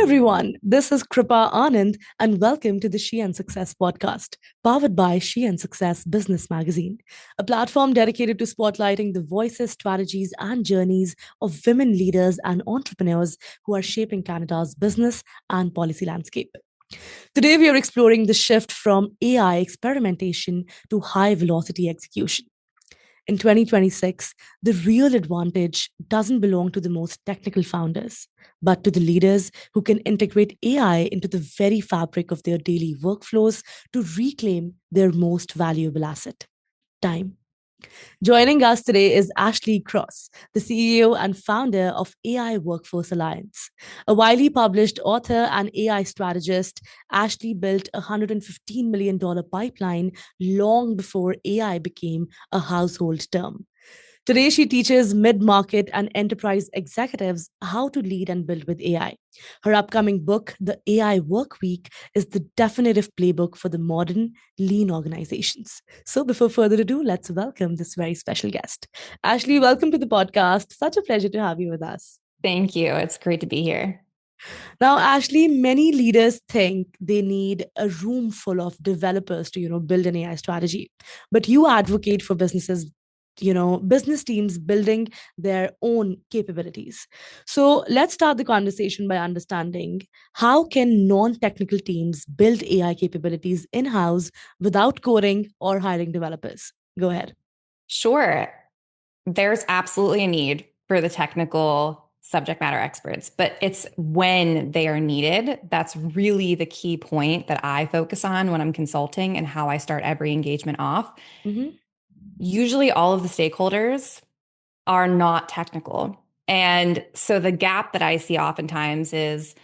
everyone, this is Kripa Anand, and welcome to the She and Success podcast, powered by She and Success Business Magazine, a platform dedicated to spotlighting the voices, strategies, and journeys of women leaders and entrepreneurs who are shaping Canada's business and policy landscape. Today, we are exploring the shift from AI experimentation to high velocity execution. In 2026, the real advantage doesn't belong to the most technical founders, but to the leaders who can integrate AI into the very fabric of their daily workflows to reclaim their most valuable asset, time. Joining us today is Ashley Cross, the CEO and founder of AI Workforce Alliance. A widely published author and AI strategist, Ashley built a $115 million pipeline long before AI became a household term. Today, she teaches mid market and enterprise executives how to lead and build with AI. Her upcoming book, The AI Work Week, is the definitive playbook for the modern lean organizations. So, before further ado, let's welcome this very special guest. Ashley, welcome to the podcast. Such a pleasure to have you with us. Thank you. It's great to be here. Now, Ashley, many leaders think they need a room full of developers to, build an AI strategy. But you advocate for business teams building their own capabilities. So let's start the conversation by understanding how can non-technical teams build AI capabilities in-house without coding or hiring developers? Go ahead. Sure. There's absolutely a need for the technical subject matter experts, but it's when they are needed. That's really the key point that I focus on when I'm consulting and how I start every engagement off. Mm-hmm. Usually all of the stakeholders are not technical. And so the gap that I see oftentimes is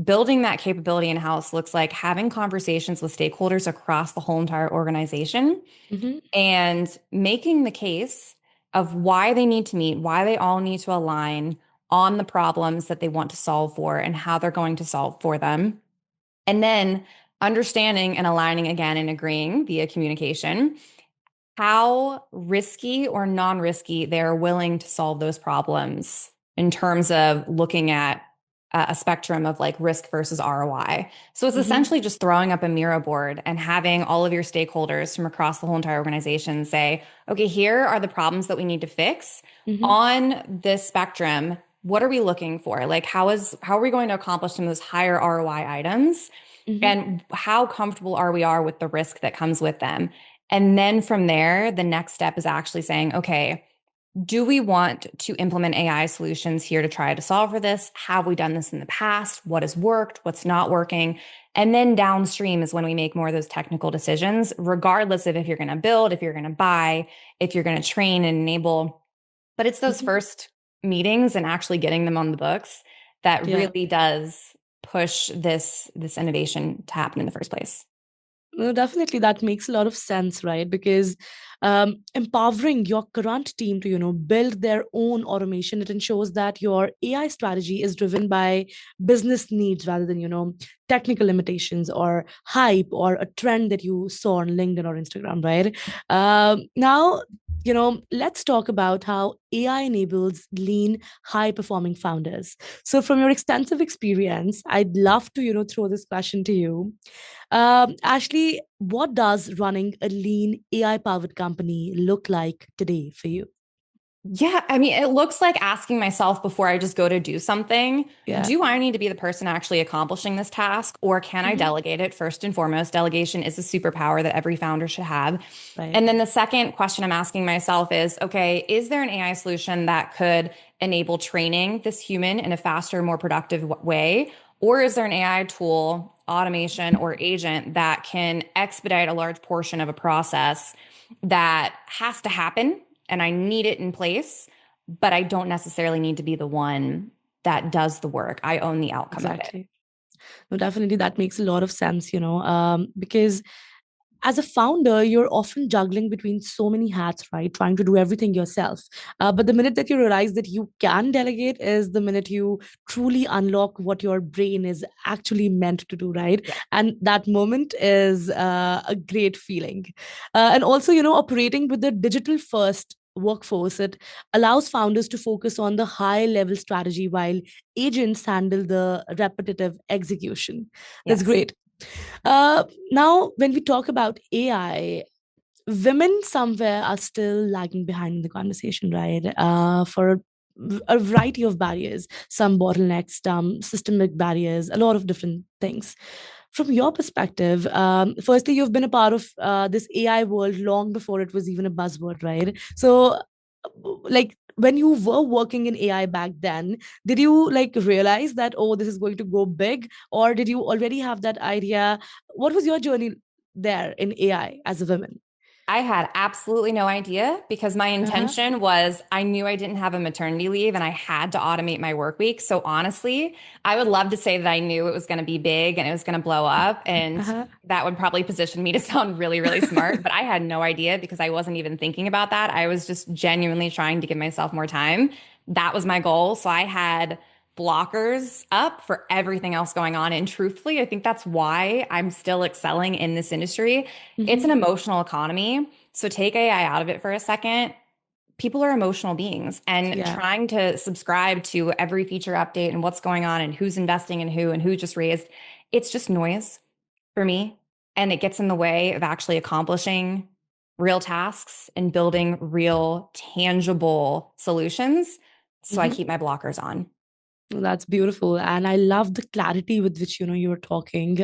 building that capability in-house looks like having conversations with stakeholders across the whole entire organization Mm-hmm. and making the case of why they need to meet, why they all need to align on the problems that they want to solve for and how they're going to solve for them. And then understanding and aligning again and agreeing via communication how risky or non-risky they're willing to solve those problems in terms of looking at a spectrum of like risk versus ROI. So it's Mm-hmm. essentially just throwing up a Miro board and having all of your stakeholders from across the whole entire organization say, okay, here are the problems that we need to fix Mm-hmm. on this spectrum. What are we looking for? Like, how are we going to accomplish some of those higher ROI items? Mm-hmm. And how comfortable are with the risk that comes with them? And then from there, the next step is actually saying, okay, do we want to implement AI solutions here to try to solve for this? Have we done this in the past? What has worked? What's not working? And then downstream is when we make more of those technical decisions, regardless of if you're going to build, if you're going to buy, if you're going to train and enable. But it's those Mm-hmm. first meetings and actually getting them on the books that Yeah. really does push this innovation to happen in the first place. No, definitely, that makes a lot of sense, right? Because empowering your current team to, build their own automation, it ensures that your AI strategy is driven by business needs rather than, technical limitations or hype or a trend that you saw on LinkedIn or Instagram, right? Now, let's talk about how AI enables lean, high performing founders. So, from your extensive experience, I'd love to, throw this question to you. Ashley, what does running a lean AI powered company look like today for you? Yeah, I mean, it looks like asking myself before I just go to do something, Yeah. do I need to be the person actually accomplishing this task, or can I Hmm. delegate it? First and foremost, delegation is a superpower that every founder should have. Right. And then the second question I'm asking myself is, okay, is there an AI solution that could enable training this human in a faster, more productive way? Or is there an AI tool, automation, or agent that can expedite a large portion of a process that has to happen and I need it in place, but I don't necessarily need to be the one that does the work. I own the outcome of it. Exactly. No, definitely that makes a lot of sense, because as a founder, you're often juggling between so many hats, right? Trying to do everything yourself. But the minute that you realize that you can delegate is the minute you truly unlock what your brain is actually meant to do, right? Yeah. And that moment is a great feeling. And also, operating with the digital first workforce, it allows founders to focus on the high level strategy while agents handle the repetitive execution. That's Yes. great. Now, when we talk about AI, women somewhere are still lagging behind in the conversation, right? For a variety of barriers, some bottlenecks, some systemic barriers, a lot of different things. From your perspective, firstly, you've been a part of this AI world long before it was even a buzzword, right? So, like, when you were working in AI back then, did you like realize that, oh, this is going to go big, or did you already have that idea? What was your journey there in AI as a woman? I had absolutely no idea because my Uh-huh. intention was I knew I didn't have a maternity leave and I had to automate my work week. So honestly, I would love to say that I knew it was going to be big and it was going to blow up. And Uh-huh. that would probably position me to sound really, really smart. But I had no idea because I wasn't even thinking about that. I was just genuinely trying to give myself more time. That was my goal. So I had blockers up for everything else going on. And truthfully, I think that's why I'm still excelling in this industry. It's an Hmm. emotional economy. So take AI out of it for a second. People are emotional beings, and Yeah. trying to subscribe to every feature update and what's going on and who's investing in who and who just raised, it's just noise for me. And it gets in the way of actually accomplishing real tasks and building real, tangible solutions. So I Hmm. keep my blockers on. That's beautiful. And I love the clarity with which, you're talking,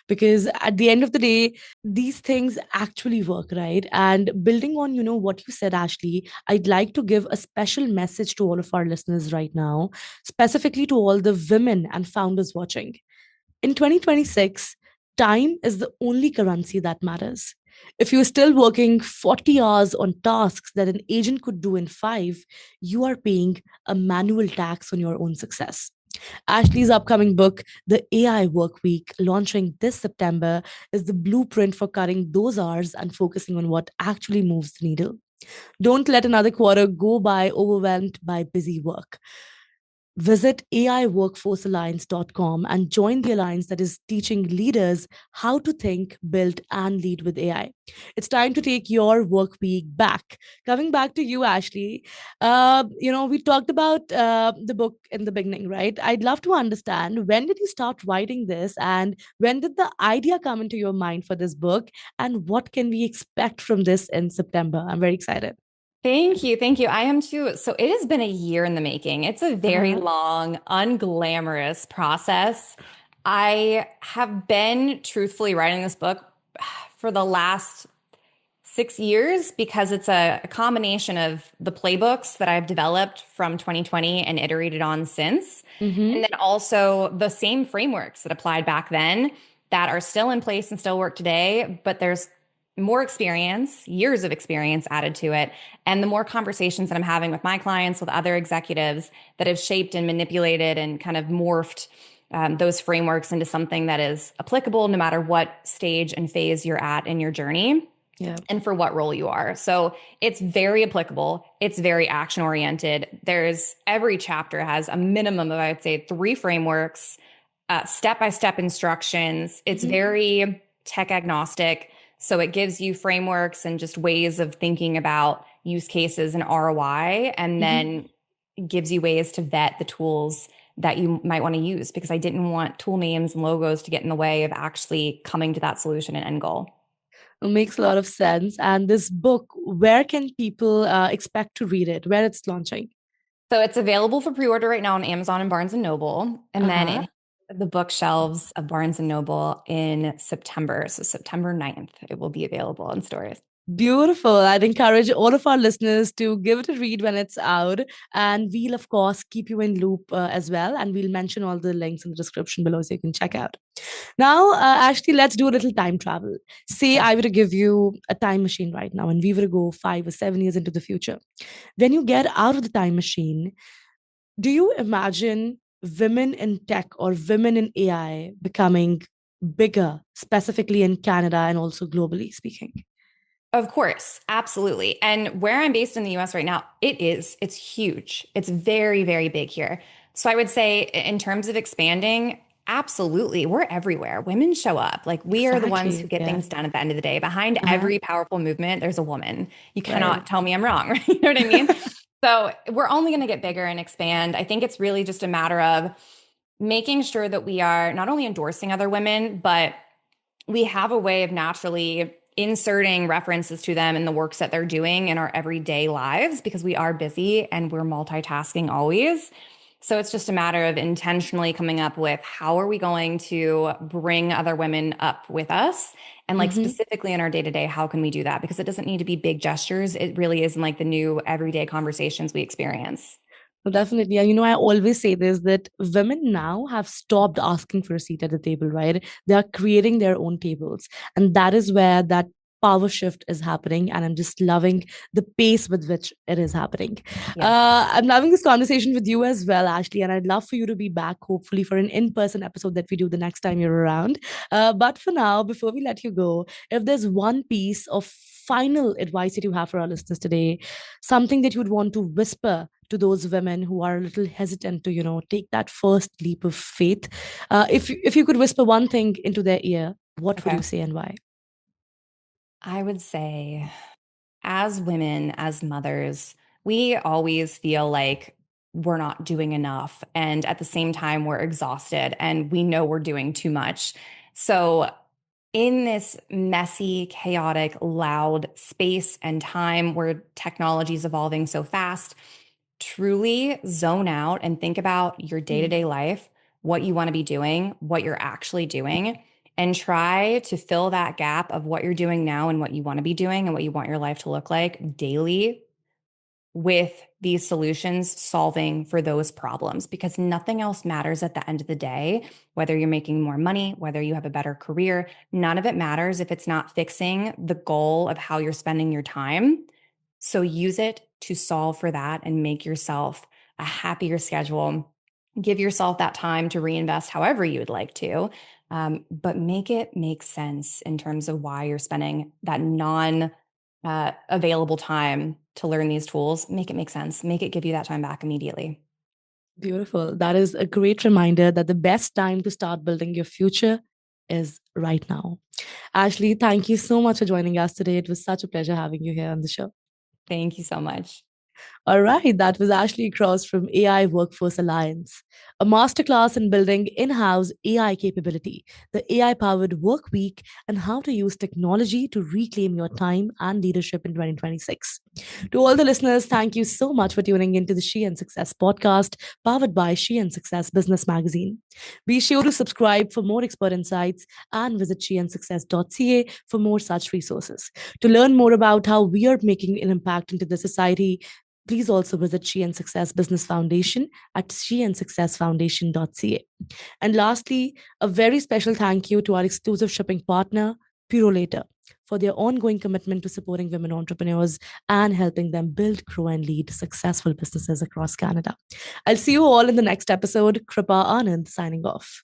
because at the end of the day, these things actually work, right? And building on, what you said, Ashley, I'd like to give a special message to all of our listeners right now, specifically to all the women and founders watching. In 2026, time is the only currency that matters. If you're still working 40 hours on tasks that an agent could do in 5, you are paying a manual tax on your own success. Ashley's upcoming book, The AI Work Week, launching this September, is the blueprint for cutting those hours and focusing on what actually moves the needle. Don't let another quarter go by overwhelmed by busy work. Visit AIworkforcealliance.com and join the alliance that is teaching leaders how to think, build, and lead with AI. It's time to take your work week back. Coming back to you, Ashley, we talked about the book in the beginning, right? I'd love to understand, when did you start writing this, and when did the idea come into your mind for this book, and what can we expect from this in September? I'm very excited. Thank you. Thank you. I am too. So it has been a year in the making. It's a very Uh-huh. long, unglamorous process. I have been truthfully writing this book for the last 6 years because it's a combination of the playbooks that I've developed from 2020 and iterated on since. And Mm-hmm. then also the same frameworks that applied back then that are still in place and still work today, but there's more experience, years of experience added to it, and the more conversations that I'm having with my clients, with other executives that have shaped and manipulated and kind of morphed those frameworks into something that is applicable no matter what stage and phase you're at in your journey Yeah. and for what role you are. So it's very applicable. It's very action oriented. There's every chapter has a minimum of, I would say, 3 frameworks, step by step instructions. It's Mm-hmm. very tech agnostic. So it gives you frameworks and just ways of thinking about use cases and ROI, and Mm-hmm. then gives you ways to vet the tools that you might want to use because I didn't want tool names and logos to get in the way of actually coming to that solution and end goal. It makes a lot of sense. And this book, where can people expect to read it? Where it's launching? So it's available for pre-order right now on Amazon and Barnes and Noble, and Uh then huh. it hits the bookshelves of Barnes and Noble in September. So September 9th, it will be available in stores. Beautiful. I'd encourage all of our listeners to give it a read when it's out. And we'll, of course, keep you in loop as well. And we'll mention all the links in the description below so you can check out. Now, Ashley, let's do a little time travel. Say Okay. I were to give you a time machine right now and we were to go 5 or 7 years into the future. When you get out of the time machine, do you imagine women in tech or women in AI becoming bigger, specifically in Canada and also globally speaking? Of course, absolutely. And where I'm based in the US right now, it's huge. It's very, very big here. So I would say in terms of expanding, Absolutely. We're everywhere. Women show up. Like we are the ones who Exactly. get Yeah. things done at the end of the day. Behind Uh-huh. every powerful movement, there's a woman. You Right. cannot tell me I'm wrong, right? You know what I mean? So we're only going to get bigger and expand. I think it's really just a matter of making sure that we are not only endorsing other women, but we have a way of naturally inserting references to them in the works that they're doing in our everyday lives because we are busy and we're multitasking always. So it's just a matter of intentionally coming up with how are we going to bring other women up with us? And like Mm-hmm. specifically in our day to day, how can we do that? Because it doesn't need to be big gestures. It really is in like the new everyday conversations we experience. Well, definitely. And I always say this that women now have stopped asking for a seat at the table, right? They are creating their own tables. And that is where that power shift is happening. And I'm just loving the pace with which it is happening. Yes. I'm loving this conversation with you as well, Ashley. And I'd love for you to be back, hopefully, for an in person episode that we do the next time you're around. But for now, before we let you go, if there's one piece of final advice that you have for our listeners today, something that you would want to whisper to those women who are a little hesitant to take that first leap of faith, if you could whisper one thing into their ear, what would you Okay. say and why? I would say, as women, as mothers, we always feel like we're not doing enough. And at the same time, we're exhausted and we know we're doing too much. So, in this messy, chaotic, loud space and time where technology is evolving so fast, truly zone out and think about your day to Mm, day life, what you want to be doing, what you're actually doing, and try to fill that gap of what you're doing now and what you want to be doing and what you want your life to look like daily with these solutions solving for those problems because nothing else matters at the end of the day. Whether you're making more money, whether you have a better career, none of it matters if it's not fixing the goal of how you're spending your time. So use it to solve for that and make yourself a happier schedule. Give yourself that time to reinvest however you would like to, but make it make sense in terms of why you're spending that non available time to learn these tools. Make it make sense. Make it give you that time back immediately. beautiful. That is a great reminder that the best time to start building your future is right now. Ashley, thank you so much for joining us today. It was such a pleasure having you here on the show. Thank you so much. All right, that was Ashley Cross from AI Workforce Alliance, a masterclass in building in house AI capability, the AI powered work week, and how to use technology to reclaim your time and leadership in 2026. To all the listeners, thank you so much for tuning into the She and Success podcast, powered by She and Success Business Magazine. Be sure to subscribe for more expert insights and visit sheandsuccess.ca for more such resources. To learn more about how we are making an impact into the society, please also visit She and Success Business Foundation at sheandsuccessfoundation.ca. And lastly, a very special thank you to our exclusive shipping partner, Purolator, for their ongoing commitment to supporting women entrepreneurs and helping them build, grow, and lead successful businesses across Canada. I'll see you all in the next episode. Kripa Anand signing off.